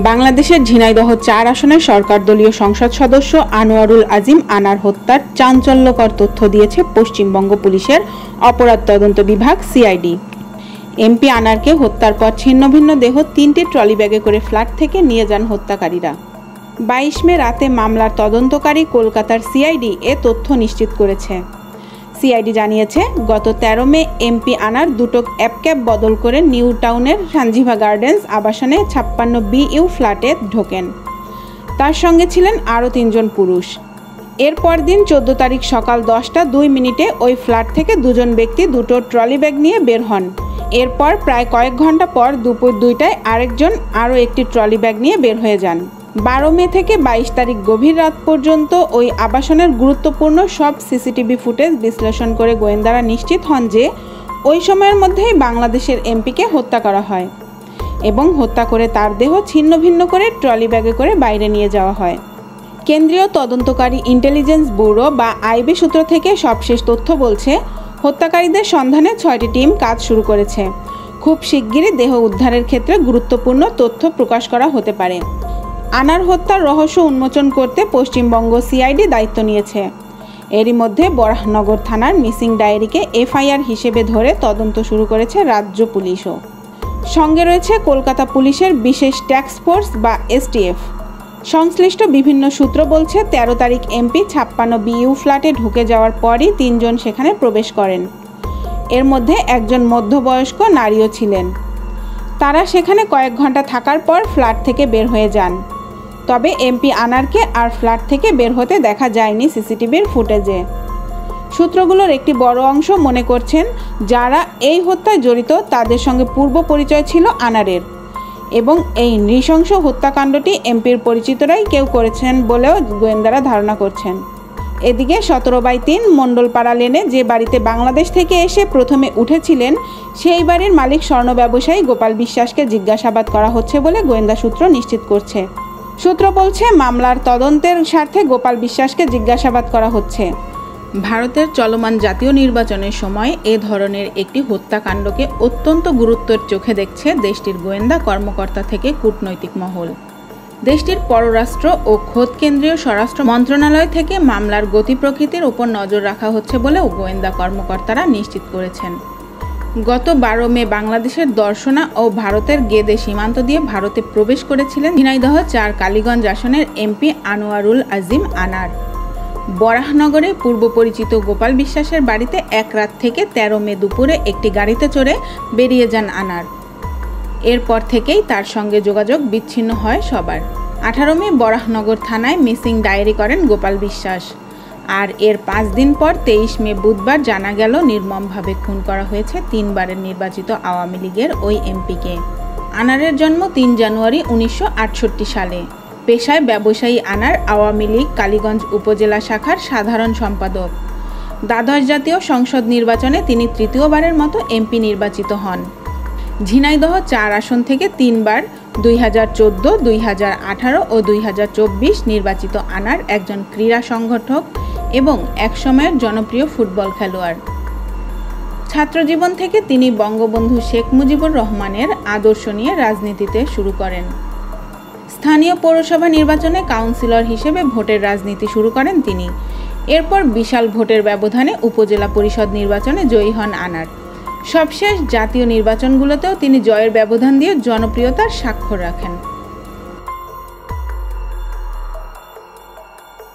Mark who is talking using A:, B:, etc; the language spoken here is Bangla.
A: বাংলাদেশের ঝিনাইদহ ৪ আসনের সরকার দলীয় সংসদ সদস্য আনোয়ারুল আজিম আনার হত্যার চাঞ্চল্যকর তথ্য দিয়েছে পশ্চিমবঙ্গ পুলিশের অপরাধ তদন্ত বিভাগ সিআইডি। এমপি আনারকে হত্যার পর ছিন্নভিন্ন দেহ ৩টি ট্রলি ব্যাগে করে ফ্ল্যাট থেকে নিয়ে যান হত্যাকারীরা। ২২ মে রাতে মামলার তদন্তকারী কলকাতার সিআইডি এ তথ্য নিশ্চিত করেছে। সিআইডি জানিয়েছে, গত ১৩ মে এমপি আনার দুটো অ্যাপক্যাব বদল করে নিউ টাউনের সানজিভা গার্ডেন্স আবাসনে ৫৬ বিইউ ফ্ল্যাটে ঢোকেন। তার সঙ্গে ছিলেন আরও ৩ জন পুরুষ। এরপর দিন ১৪ তারিখ সকাল ১০টা ২ মিনিটে ওই ফ্ল্যাট থেকে দুজন ব্যক্তি দুটো ট্রলি ব্যাগ নিয়ে বের হন। এরপর প্রায় কয়েক ঘন্টা পর দুপুর ২টায় আরেকজন আরও একটি ট্রলি ব্যাগ নিয়ে বের হয়ে যান। ১২ মে থেকে ২২ তারিখ গভীর রাত পর্যন্ত ওই আবাসনের গুরুত্বপূর্ণ সব সিসিটিভি ফুটেজ বিশ্লেষণ করে গোয়েন্দারা নিশ্চিত হন যে ওই সময়ের মধ্যেই বাংলাদেশের এমপিকে হত্যা করা হয় এবং হত্যা করে তার দেহ ছিন্ন ভিন্ন করে ট্রলি ব্যাগে করে বাইরে নিয়ে যাওয়া হয়। কেন্দ্রীয় তদন্তকারী ইন্টেলিজেন্স ব্যুরো বা আইবি সূত্র থেকে সবশেষ তথ্য বলছে, হত্যাকারীদের সন্ধানে ৬টি টিম কাজ শুরু করেছে। খুব শিগগিরই দেহ উদ্ধারের ক্ষেত্রে গুরুত্বপূর্ণ তথ্য প্রকাশ করা হতে পারে। আনার হত্যার রহস্য উন্মোচন করতে পশ্চিমবঙ্গ সিআইডি দায়িত্ব নিয়েছে। এরই মধ্যে বরাহনগর থানার মিসিং ডায়েরিকে এফআইআর হিসেবে ধরে তদন্ত শুরু করেছে রাজ্য পুলিশও। সঙ্গে রয়েছে কলকাতা পুলিশের বিশেষ ট্যাস্ক ফোর্স বা এসটিএফ। সংশ্লিষ্ট বিভিন্ন সূত্র বলছে, ১৩ তারিখ এমপি ৫৬ বিইউ ফ্ল্যাটে ঢুকে যাওয়ার পরই ৩ জন সেখানে প্রবেশ করেন। এর মধ্যে একজন মধ্যবয়স্ক নারীও ছিলেন। তারা সেখানে কয়েক ঘন্টা থাকার পর ফ্ল্যাট থেকে বের হয়ে যান। তবে এমপি আনারকে আর ফ্ল্যাট থেকে বের হতে দেখা যায়নি সিসিটিভির ফুটেজে। সূত্রগুলোর একটি বড় অংশ মনে করছেন, যারা এই হত্যায় জড়িত তাদের সঙ্গে পূর্ব পরিচয় ছিল আনারের এবং এই নৃশংস হত্যাকাণ্ডটি এমপির পরিচিতরাই কেউ করেছেন বলেও গোয়েন্দারা ধারণা করছেন। এদিকে ১৭/৩ মণ্ডলপাড়া লেনে যে বাড়িতে বাংলাদেশ থেকে এসে প্রথমে উঠেছিলেন, সেই বাড়ির মালিক স্বর্ণ ব্যবসায়ী গোপাল বিশ্বাসকে জিজ্ঞাসাবাদ করা হচ্ছে বলে গোয়েন্দা সূত্র নিশ্চিত করছে। সূত্র বলছে, মামলার তদন্তের স্বার্থে গোপাল বিশ্বাসকে জিজ্ঞাসাবাদ করা হচ্ছে। ভারতের চলমান জাতীয় নির্বাচনের সময় এ ধরনের একটি হত্যাকাণ্ডকে অত্যন্ত গুরুত্বের চোখে দেখছে দেশটির গোয়েন্দা কর্মকর্তা থেকে কূটনৈতিক মহল। দেশটির পররাষ্ট্র ও খোদ কেন্দ্রীয় স্বরাষ্ট্র মন্ত্রণালয় থেকে মামলার গতি প্রকৃতির উপর নজর রাখা হচ্ছে বলেও গোয়েন্দা কর্মকর্তারা নিশ্চিত করেছেন। গত ১২ মে বাংলাদেশের দর্শনা ও ভারতের গেদে সীমান্ত দিয়ে ভারতে প্রবেশ করেছিলেন ঝিনাইদহ ৪ কালীগঞ্জ আসনের এমপি আনোয়ারুল আজিম আনার। বরাহনগরে পূর্ব পরিচিত গোপাল বিশ্বাসের বাড়িতে এক রাত থেকে ১৩ মে দুপুরে একটি গাড়িতে চড়ে বেরিয়ে যান আনার। এরপর থেকেই তার সঙ্গে যোগাযোগ বিচ্ছিন্ন হয় সবার। ১৮ মে বরাহনগর থানায় মিসিং ডায়েরি করেন গোপাল বিশ্বাস। আর এর ৫ দিন পর ২৩ মে বুধবার জানা গেল নির্মমভাবে খুন করা হয়েছে ৩ বারের নির্বাচিত আওয়ামী লীগের ওই এমপিকে। আনারের জন্ম ৩ জানুয়ারি ১৯৬৮ সালে। পেশায় ব্যবসায়ী আনার আওয়ামী লীগ কালীগঞ্জ উপজেলা শাখার সাধারণ সম্পাদক। দ্বাদশ জাতীয় সংসদ নির্বাচনে তিনি তৃতীয়বারের মতো এমপি নির্বাচিত হন। ঝিনাইদহ ৪ আসন থেকে ৩ বার ২০১৪, ২০১৮ ও ২০২৪ নির্বাচিত আনার একজন ক্রীড়া সংগঠক এবং একসময়ের জনপ্রিয় ফুটবল খেলোয়াড়। ছাত্রজীবন থেকে তিনি বঙ্গবন্ধু শেখ মুজিবুর রহমানের আদর্শ নিয়ে রাজনীতিতে শুরু করেন। স্থানীয় পৌরসভা নির্বাচনে কাউন্সিলর হিসেবে ভোটের রাজনীতি শুরু করেন তিনি। এরপর বিশাল ভোটের ব্যবধানে উপজেলা পরিষদ নির্বাচনে জয়ী হন আনার। সবশেষ জাতীয় নির্বাচনগুলোতেও তিনি জয়ের ব্যবধান দিয়ে জনপ্রিয়তার স্বাক্ষর রাখেন।